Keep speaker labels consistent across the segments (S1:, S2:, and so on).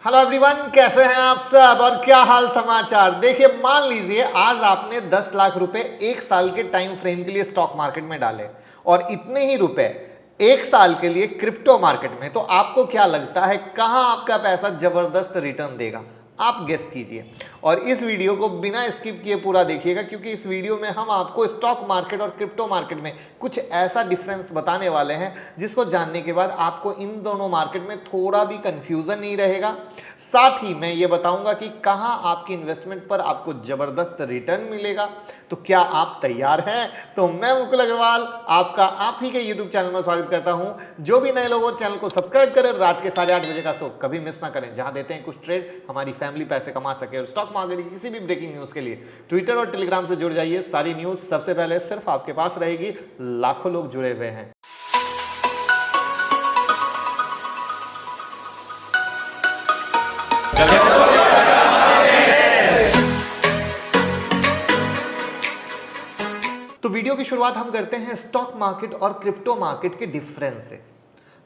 S1: Hello everyone, कैसे हैं आप सब और क्या हाल समाचार। देखिए, मान लीजिए आज आपने 10 लाख रुपए एक साल के टाइम फ्रेम के लिए स्टॉक मार्केट में डाले और इतने ही रुपए एक साल के लिए क्रिप्टो मार्केट में, तो आपको क्या लगता है कहां आपका पैसा जबरदस्त रिटर्न देगा? आप गेस कीजिए और इस वीडियो को बिना स्किप किए पूरा देखिएगा, क्योंकि इस वीडियो में हम आपको स्टॉक मार्केट और क्रिप्टो मार्केट में कुछ ऐसा डिफरेंस बताने वाले हैं जिसको जानने के बाद आपको इन दोनों मार्केट में थोड़ा भी कंफ्यूजन नहीं रहेगा। साथ ही मैं ये बताऊंगा कि कहां आपकी इन्वेस्टमेंट पर आपको जबरदस्त रिटर्न मिलेगा। तो क्या आप तैयार हैं? तो मैं मुकुल अग्रवाल आपका आप ही के यूट्यूब चैनल में स्वागत करता हूं। जो भी नए लोग हो चैनल को सब्सक्राइब करें, रात के 8:30 बजे का शो कभी मिस ना करें, जहां देते हैं कुछ ट्रेड हमारी फैमिली पैसे कमा सके। और स्टॉक मार्केट की किसी भी ब्रेकिंग न्यूज के लिए ट्विटर और टेलीग्राम से जुड़ जाइए, सारी न्यूज सबसे पहले सिर्फ आपके पास रहेगी। लाखों लोग जुड़े हुए हैं। तो वीडियो की शुरुआत हम करते हैं स्टॉक मार्केट और क्रिप्टो मार्केट के डिफरेंस से।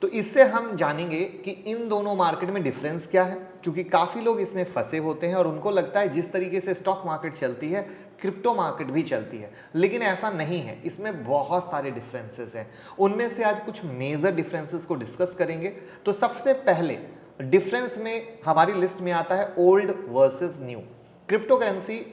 S1: तो इससे हम जानेंगे कि इन दोनों मार्केट में डिफरेंस क्या है, क्योंकि काफी लोग इसमें फंसे होते हैं और उनको लगता है जिस तरीके से स्टॉक मार्केट चलती है क्रिप्टो मार्केट भी चलती है, लेकिन ऐसा नहीं है। इसमें बहुत सारे डिफरेंसेस हैं। उनमें से आज कुछ मेजर डिफरेंसेस को डिस्कस करेंगे। तो सबसे पहले डिफरेंस में हमारी लिस्ट में आता है old versus new. Crypto currency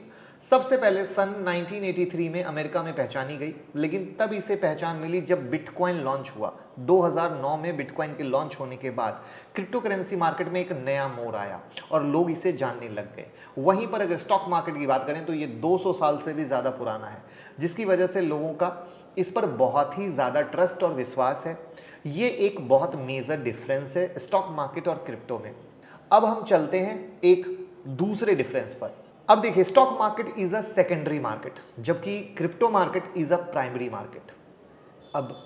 S1: सबसे पहले सन 1983 में अमेरिका में पहचानी गई, लेकिन तब इसे पहचान मिली जब बिटकॉइन लॉन्च हुआ। 2009 में बिटकॉइन के लॉन्च होने के बाद क्रिप्टो करेंसी मार्केट में एक नया मोड़ आया और लोग इसे जानने लग गए। वहीं पर अगर स्टॉक मार्केट की बात करें तो ये 200 साल से भी ज़्यादा पुराना है, जिसकी वजह से लोगों का इस पर बहुत ही ज़्यादा ट्रस्ट और विश्वास है। ये एक बहुत मेजर डिफरेंस है स्टॉक मार्केट और क्रिप्टो में। अब हम चलते हैं एक दूसरे डिफरेंस पर। अब देखिए, stock market is a secondary market, जबकि crypto market is a primary market. अब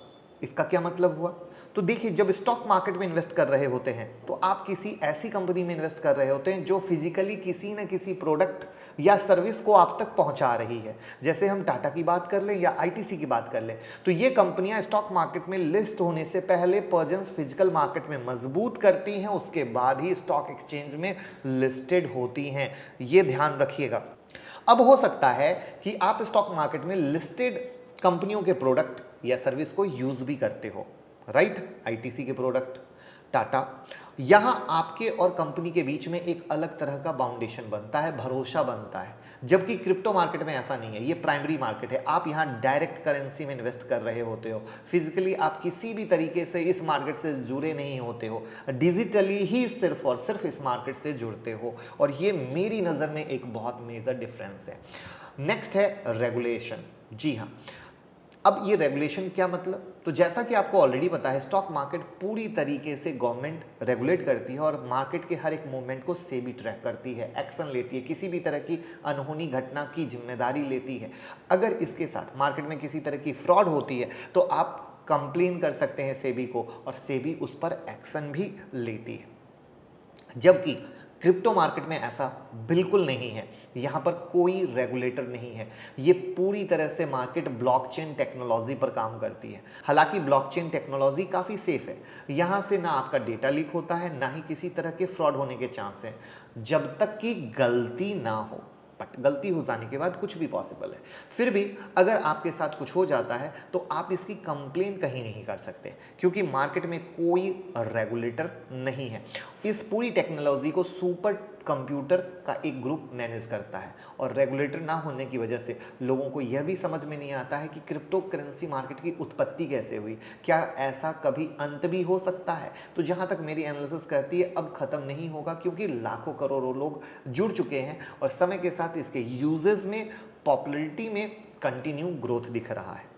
S1: इसका क्या मतलब हुआ? तो देखिए, जब स्टॉक मार्केट में इन्वेस्ट कर रहे होते हैं तो आप किसी ऐसी कंपनी में इन्वेस्ट कर रहे होते हैं जो फिजिकली किसी न किसी प्रोडक्ट या सर्विस को आप तक पहुंचा रही है। जैसे हम टाटा की बात कर लें या आईटीसी की बात कर लें, तो ये कंपनियां स्टॉक मार्केट में लिस्ट होने से पहले पर्जन्स फिजिकल मार्केट में मजबूत करती हैं, उसके बाद ही स्टॉक एक्सचेंज में लिस्टेड होती हैं। ये ध्यान रखिएगा। अब हो सकता है कि आप स्टॉक मार्केट में लिस्टेड कंपनियों के प्रोडक्ट या सर्विस को यूज भी करते हो, राइट? आईटीसी के प्रोडक्ट, टाटा। यहां आपके और कंपनी के बीच में एक अलग तरह का बाउंडेशन बनता है, भरोसा बनता है। जबकि क्रिप्टो मार्केट में ऐसा नहीं है, ये प्राइमरी मार्केट है। आप यहां डायरेक्ट करेंसी में इन्वेस्ट कर रहे होते हो, फिजिकली आप किसी भी तरीके से इस मार्केट से जुड़े नहीं होते हो, डिजिटली ही सिर्फ और सिर्फ इस मार्केट से जुड़ते हो। और ये मेरी नज़र में एक बहुत मेजर डिफरेंस है। नेक्स्ट है रेगुलेशन। जी हाँ, अब ये रेगुलेशन क्या मतलब? तो जैसा कि आपको ऑलरेडी पता है, स्टॉक मार्केट पूरी तरीके से गवर्नमेंट रेगुलेट करती है और मार्केट के हर एक मूवमेंट को सेबी ट्रैक करती है, एक्शन लेती है, किसी भी तरह की अनहोनी घटना की जिम्मेदारी लेती है। अगर इसके साथ मार्केट में किसी तरह की फ्रॉड होती है तो आप कंप्लेन कर सकते हैं सेबी को और सेबी उस पर एक्शन भी लेती है। जबकि क्रिप्टो मार्केट में ऐसा बिल्कुल नहीं है। यहाँ पर कोई रेगुलेटर नहीं है। ये पूरी तरह से मार्केट ब्लॉकचेन टेक्नोलॉजी पर काम करती है। हालांकि ब्लॉकचेन टेक्नोलॉजी काफ़ी सेफ है। यहाँ से ना आपका डेटा लीक होता है, ना ही किसी तरह के फ्रॉड होने के चांस हैं, जब तक कि गलती ना हो। बट गलती हो जाने के बाद कुछ भी पॉसिबल है। फिर भी अगर आपके साथ कुछ हो जाता है तो आप इसकी कंप्लेन कहीं नहीं कर सकते, क्योंकि मार्केट में कोई रेगुलेटर नहीं है। इस पूरी टेक्नोलॉजी को सुपर कंप्यूटर का एक ग्रुप मैनेज करता है और रेगुलेटर ना होने की वजह से लोगों को यह भी समझ में नहीं आता है कि क्रिप्टो करेंसी मार्केट की उत्पत्ति कैसे हुई। क्या ऐसा कभी अंत भी हो सकता है? तो जहां तक मेरी एनालिसिस कहती है, अब खत्म नहीं होगा, क्योंकि लाखों करोड़ों लोग जुड़ चुके हैं और समय के साथ इसके यूजेस में, पॉपुलैरिटी में कंटिन्यू ग्रोथ दिख रहा है।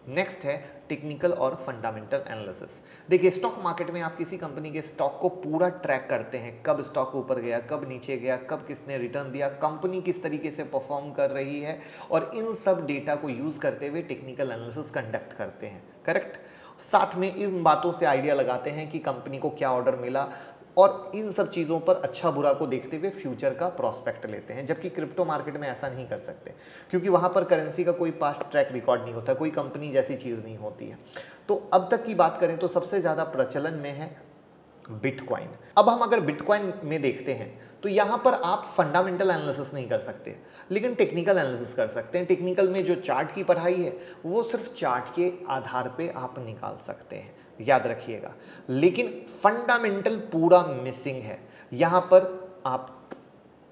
S1: नेक्स्ट है टेक्निकल और फंडामेंटल एनालिसिस। देखिए, स्टॉक मार्केट में आप किसी कंपनी के स्टॉक को पूरा ट्रैक करते हैं, कब स्टॉक ऊपर गया, कब नीचे गया, कब किसने रिटर्न दिया, कंपनी किस तरीके से परफॉर्म कर रही है, और इन सब डेटा को यूज करते हुए टेक्निकल एनालिसिस कंडक्ट करते हैं, करेक्ट? साथ में इन बातों से आइडिया लगाते हैं कि कंपनी को क्या ऑर्डर मिला, और इन सब चीज़ों पर अच्छा बुरा को देखते हुए फ्यूचर का प्रॉस्पेक्ट लेते हैं। जबकि क्रिप्टो मार्केट में ऐसा नहीं कर सकते, क्योंकि वहाँ पर करेंसी का कोई पास्ट ट्रैक रिकॉर्ड नहीं होता, कोई कंपनी जैसी चीज़ नहीं होती है। तो अब तक की बात करें तो सबसे ज़्यादा प्रचलन में है बिटकॉइन। अब हम अगर बिटकॉइन में देखते हैं तो यहाँ पर आप फंडामेंटल एनालिसिस नहीं कर सकते, लेकिन टेक्निकल एनालिसिस कर सकते हैं। टेक्निकल में जो चार्ट की पढ़ाई है वो सिर्फ चार्ट के आधार पे आप निकाल सकते हैं, याद रखिएगा। लेकिन फंडामेंटल पूरा मिसिंग है, यहाँ पर आप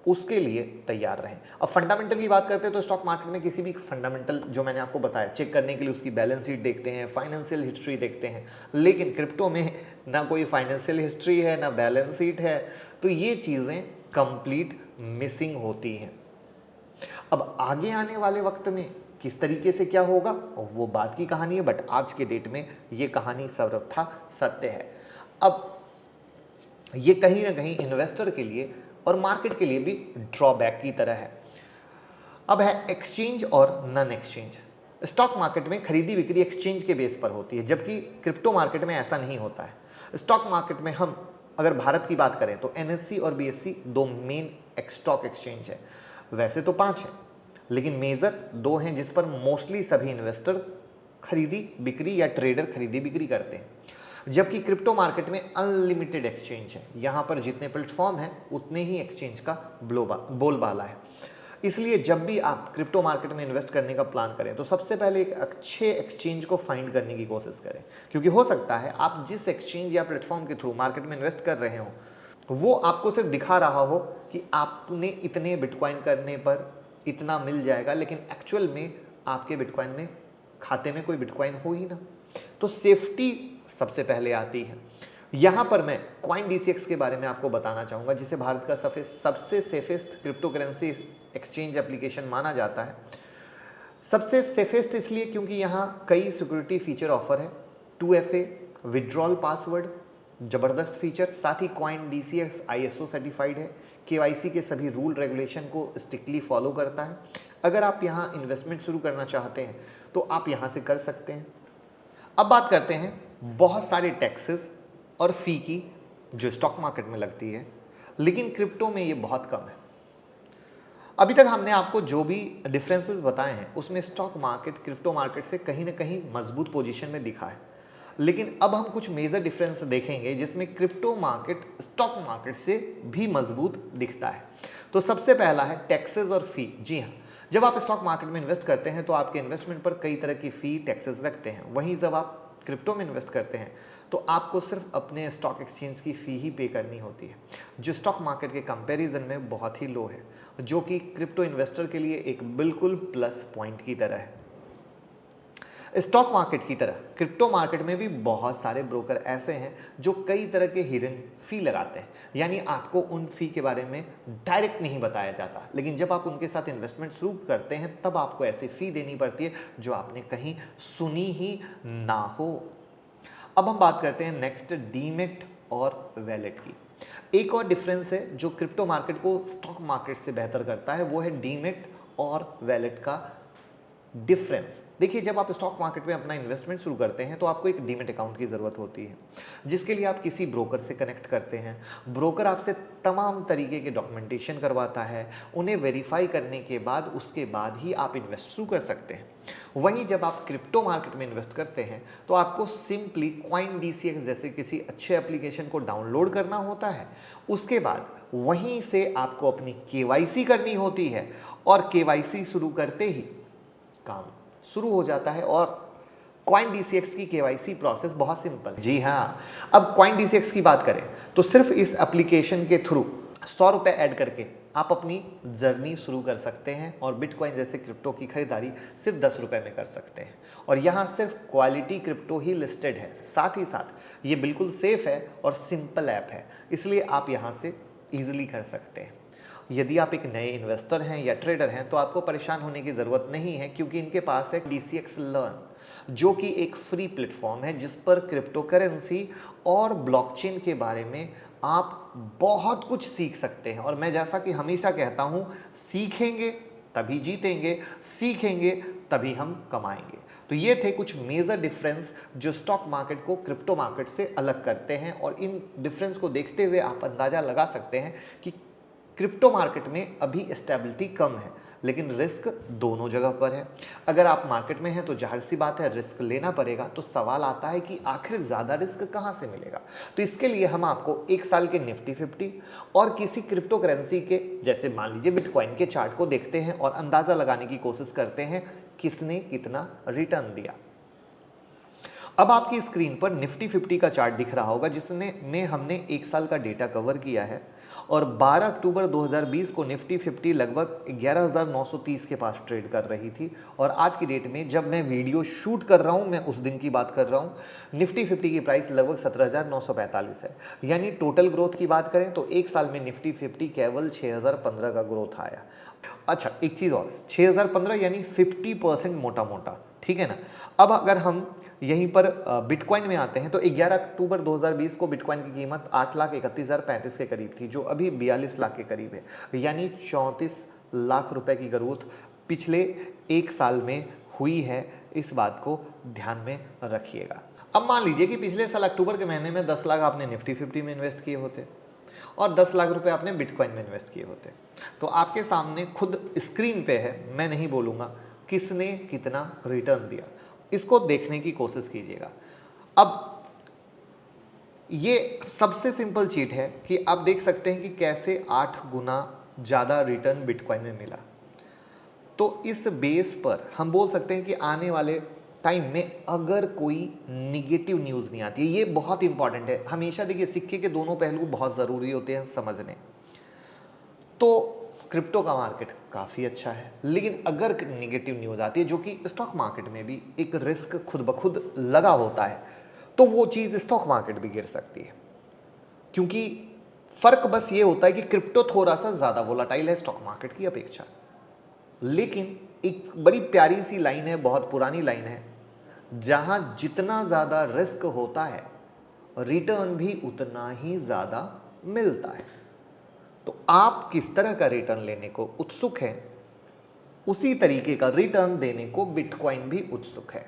S1: उसके लिए तैयार रहें। अब फंडामेंटल की बात करते हैं तो स्टॉक मार्केट में किसी भी फंडामेंटल जो मैंने आपको बताया चेक करने के लिए उसकी बैलेंस शीट देखते हैं, फाइनेंशियल हिस्ट्री देखते हैं। लेकिन क्रिप्टो में ना कोई फाइनेंशियल हिस्ट्री है, ना बैलेंस शीट है, तो ये चीज़ें कंप्लीट मिसिंग होती हैं। अब आगे आने वाले वक्त में किस तरीके से क्या होगा वो बात की कहानी है, बट आज के डेट में ये कहानी सर्वथा सत्य है। अब ये कहीं ना कहीं इन्वेस्टर के लिए और मार्केट के लिए भी ड्रॉबैक की तरह है। अब है एक्सचेंज और नॉन एक्सचेंज। स्टॉक मार्केट में खरीदी बिक्री एक्सचेंज के बेस पर होती है, जबकि क्रिप्टो मार्केट में ऐसा नहीं होता है। स्टॉक मार्केट में हम अगर भारत की बात करें तो एनएससी और बीएससी दो मेन स्टॉक एक्सचेंज है। वैसे तो 5 है, लेकिन मेजर 2 हैं जिस पर मोस्टली सभी इन्वेस्टर खरीदी बिक्री या ट्रेडर खरीदी बिक्री करते हैं। जबकि क्रिप्टो मार्केट में अनलिमिटेड एक्सचेंज है, यहाँ पर जितने प्लेटफॉर्म हैं उतने ही एक्सचेंज का बोलबाला है। इसलिए जब भी आप क्रिप्टो मार्केट में इन्वेस्ट करने का प्लान करें तो सबसे पहले एक अच्छे एक्सचेंज को फाइंड करने की कोशिश करें, क्योंकि हो सकता है आप जिस एक्सचेंज या प्लेटफॉर्म के थ्रू मार्केट में इन्वेस्ट कर रहे हो वो आपको सिर्फ दिखा रहा हो कि आपने इतने बिटकॉइन करने पर इतना मिल जाएगा, लेकिन एक्चुअल में आपके बिटकॉइन में खाते में कोई बिटकॉइन हो ही ना। तो सेफ्टी सबसे पहले आती है। यहाँ पर मैं CoinDCX के बारे में आपको बताना चाहूँगा, जिसे भारत का सबसे safest crypto currency exchange application माना जाता है। सबसे सेफेस्ट इसलिए क्योंकि यहाँ कई सिक्योरिटी फीचर ऑफर है। 2FA विड्रॉल पासवर्ड ज़बरदस्त फीचर, साथ ही CoinDCX ISO सर्टिफाइड है, KYC के सभी रूल रेगुलेशन को स्ट्रिक्टली फॉलो करता है। अगर आप यहाँ इन्वेस्टमेंट शुरू करना चाहते हैं तो आप यहाँ से कर सकते हैं। अब बात करते हैं बहुत सारे टैक्सेस और फ़ी की जो स्टॉक मार्केट में लगती है, लेकिन क्रिप्टो में ये बहुत कम है। अभी तक हमने आपको जो भी डिफरेंसेस बताए हैं उसमें स्टॉक मार्केट क्रिप्टो मार्केट से कहीं ना कहीं मजबूत पोजीशन में दिखा है, लेकिन अब हम कुछ मेजर डिफरेंस देखेंगे जिसमें क्रिप्टो मार्केट स्टॉक मार्केट से भी मजबूत दिखता है। तो सबसे पहला है टैक्सेस और फी। जी हाँ, जब आप स्टॉक मार्केट में इन्वेस्ट करते हैं तो आपके इन्वेस्टमेंट पर कई तरह की फ़ी टैक्सेस लगते हैं। वहीं जब आप क्रिप्टो में इन्वेस्ट करते हैं तो आपको सिर्फ अपने स्टॉक एक्सचेंज की फ़ी ही पे करनी होती है, जो स्टॉक मार्केट के कंपैरिजन में बहुत ही लो है, जो कि क्रिप्टो इन्वेस्टर के लिए एक बिल्कुल प्लस पॉइंट की तरह है। स्टॉक मार्केट की तरह क्रिप्टो मार्केट में भी बहुत सारे ब्रोकर ऐसे हैं जो कई तरह के हिडन फी लगाते हैं, यानी आपको उन फी के बारे में डायरेक्ट नहीं बताया जाता, लेकिन जब आप उनके साथ इन्वेस्टमेंट शुरू करते हैं तब आपको ऐसी फ़ी देनी पड़ती है जो आपने कहीं सुनी ही ना हो। अब हम बात करते हैं नेक्स्ट डीमेट और वैलेट की। एक और डिफरेंस है जो क्रिप्टो मार्केट को स्टॉक मार्केट से बेहतर करता है, वो है डीमेट और वैलेट का डिफरेंस। देखिए, जब आप स्टॉक मार्केट में अपना इन्वेस्टमेंट शुरू करते हैं तो आपको एक डीमेट अकाउंट की ज़रूरत होती है, जिसके लिए आप किसी ब्रोकर से कनेक्ट करते हैं। ब्रोकर आपसे तमाम तरीके के डॉक्यूमेंटेशन करवाता है, उन्हें वेरीफाई करने के बाद उसके बाद ही आप इन्वेस्ट शुरू कर सकते हैं। वहीं जब आप क्रिप्टो मार्केट में इन्वेस्ट करते हैं तो आपको सिंपली CoinDCX जैसे किसी अच्छे एप्लीकेशन को डाउनलोड करना होता है, उसके बाद वहीं से आपको अपनी KYC करनी होती है और KYC शुरू करते ही काम शुरू हो जाता है। और CoinDCX की KYC प्रोसेस बहुत सिंपल है। जी हाँ, अब CoinDCX की बात करें तो सिर्फ इस एप्लीकेशन के थ्रू 100 रुपये ऐड करके आप अपनी जर्नी शुरू कर सकते हैं और बिटकॉइन जैसे क्रिप्टो की खरीदारी सिर्फ 10 रुपये में कर सकते हैं। और यहाँ सिर्फ क्वालिटी क्रिप्टो ही लिस्टेड है। साथ ही साथ ये बिल्कुल सेफ है और सिंपल ऐप है, इसलिए आप यहाँ से ईजिली कर सकते हैं। यदि आप एक नए इन्वेस्टर हैं या ट्रेडर हैं तो आपको परेशान होने की ज़रूरत नहीं है, क्योंकि इनके पास है DCX लर्न, जो कि एक फ्री प्लेटफॉर्म है जिस पर क्रिप्टो करेंसी और ब्लॉकचेन के बारे में आप बहुत कुछ सीख सकते हैं। और मैं जैसा कि हमेशा कहता हूँ, सीखेंगे तभी जीतेंगे, सीखेंगे तभी हम कमाएंगे। तो ये थे कुछ मेजर डिफरेंस जो स्टॉक मार्केट को क्रिप्टो मार्केट से अलग करते हैं, और इन डिफरेंस को देखते हुए आप अंदाज़ा लगा सकते हैं कि क्रिप्टो मार्केट में अभी स्टेबिलिटी कम है, लेकिन रिस्क दोनों जगह पर है। अगर आप मार्केट में हैं तो जाहिर सी बात है रिस्क लेना पड़ेगा। तो सवाल आता है कि आखिर ज़्यादा रिस्क कहाँ से मिलेगा। तो इसके लिए हम आपको 1 साल के निफ्टी 50 और किसी क्रिप्टो करेंसी के, जैसे मान लीजिए बिटकॉइन के चार्ट को देखते हैं और अंदाज़ा लगाने की कोशिश करते हैं किसने कितना रिटर्न दिया। अब आपकी स्क्रीन पर निफ्टी 50 का चार्ट दिख रहा होगा जिसमें हमने 1 साल का डेटा कवर किया है और 12 अक्टूबर 2020 को निफ्टी 50 लगभग 11,930 के पास ट्रेड कर रही थी और आज की डेट में जब मैं वीडियो शूट कर रहा हूं, मैं उस दिन की बात कर रहा हूं, निफ्टी 50 की प्राइस लगभग 17,945 है। यानी टोटल ग्रोथ की बात करें तो 1 साल में निफ्टी 50 केवल 6,015 का ग्रोथ आया। अच्छा, एक चीज़ और, 6,015 यानी 50% मोटा मोटा, ठीक है ना। अब अगर हम यहीं पर बिटकॉइन में आते हैं तो 11 अक्टूबर 2020 को बिटकॉइन की कीमत 8,31,035 के करीब थी, जो अभी 42 लाख के करीब है। यानी 34 लाख रुपए की ग्रोथ पिछले 1 साल में हुई है। इस बात को ध्यान में रखिएगा। अब मान लीजिए कि पिछले साल अक्टूबर के महीने में 10 लाख आपने निफ्टी 50 में इन्वेस्ट किए होते और 10 लाख रुपए आपने बिटकॉइन में इन्वेस्ट किए होते, तो आपके सामने खुद स्क्रीन पे है, मैं नहीं बोलूँगा किसने कितना रिटर्न दिया, इसको देखने की कोशिश कीजिएगा। अब ये सबसे सिंपल चीट है कि आप देख सकते हैं कि कैसे 8 गुना ज़्यादा रिटर्न बिटकॉइन में मिला। तो इस बेस पर हम बोल सकते हैं कि आने वाले टाइम में अगर कोई निगेटिव न्यूज़ नहीं आती है, ये बहुत इंपॉर्टेंट है। हमेशा देखिए सिक्के के दोनों पहलू बहुत ज़रूरी होते हैं समझने। तो क्रिप्टो का मार्केट काफ़ी अच्छा है, लेकिन अगर निगेटिव न्यूज़ आती है, जो कि स्टॉक मार्केट में भी एक रिस्क खुद ब खुद लगा होता है, तो वो चीज़ स्टॉक मार्केट भी गिर सकती है। क्योंकि फ़र्क बस ये होता है कि क्रिप्टो थोड़ा सा ज़्यादा वोलाटाइल है स्टॉक मार्केट की अपेक्षा। लेकिन एक बड़ी प्यारी सी लाइन है, बहुत पुरानी लाइन है, जहाँ जितना ज़्यादा रिस्क होता है रिटर्न भी उतना ही ज़्यादा मिलता है। तो आप किस तरह का रिटर्न लेने को उत्सुक हैं, उसी तरीके का रिटर्न देने को बिटकॉइन भी उत्सुक है।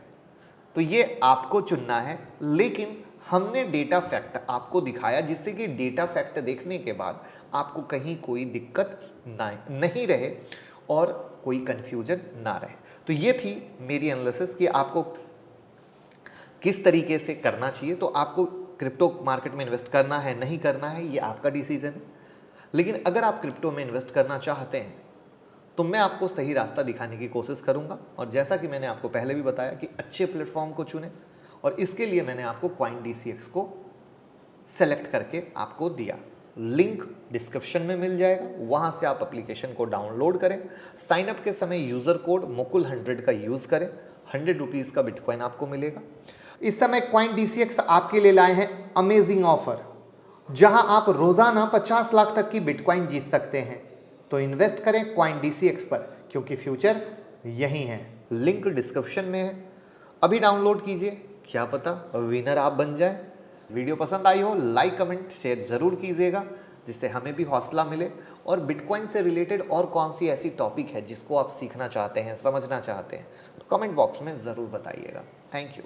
S1: तो ये आपको चुनना है, लेकिन हमने डेटा फैक्ट आपको दिखाया जिससे कि डेटा फैक्ट देखने के बाद आपको कहीं कोई दिक्कत नहीं रहे और कोई कंफ्यूजन ना रहे। तो ये थी मेरी एनालिसिस कि आपको किस तरीके से करना चाहिए। तो आपको क्रिप्टो मार्केट में इन्वेस्ट करना है नहीं करना है, ये आपका डिसीजन है। लेकिन अगर आप क्रिप्टो में इन्वेस्ट करना चाहते हैं तो मैं आपको सही रास्ता दिखाने की कोशिश करूंगा। और जैसा कि मैंने आपको पहले भी बताया कि अच्छे प्लेटफॉर्म को चुनें, और इसके लिए मैंने आपको CoinDCX को सेलेक्ट करके आपको दिया। लिंक डिस्क्रिप्शन में मिल जाएगा, वहां से आप एप्लीकेशन को डाउनलोड करें। साइन अप के समय यूजर कोड मुकुल 100 का यूज करें, 100 रुपीज़ का बिटकॉइन आपको मिलेगा। इस समय CoinDCX आपके लिए लाए हैं अमेजिंग ऑफर, जहां आप रोजाना 50 लाख तक की बिटकॉइन जीत सकते हैं। तो इन्वेस्ट करें CoinDCX पर, क्योंकि फ्यूचर यही है। लिंक डिस्क्रिप्शन में है, अभी डाउनलोड कीजिए, क्या पता विनर आप बन जाए। वीडियो पसंद आई हो लाइक कमेंट शेयर जरूर कीजिएगा, जिससे हमें भी हौसला मिले। और बिटकॉइन से रिलेटेड और कौन सी ऐसी टॉपिक है जिसको आप सीखना चाहते हैं, समझना चाहते हैं, तो कमेंट बॉक्स में ज़रूर बताइएगा। Thank you.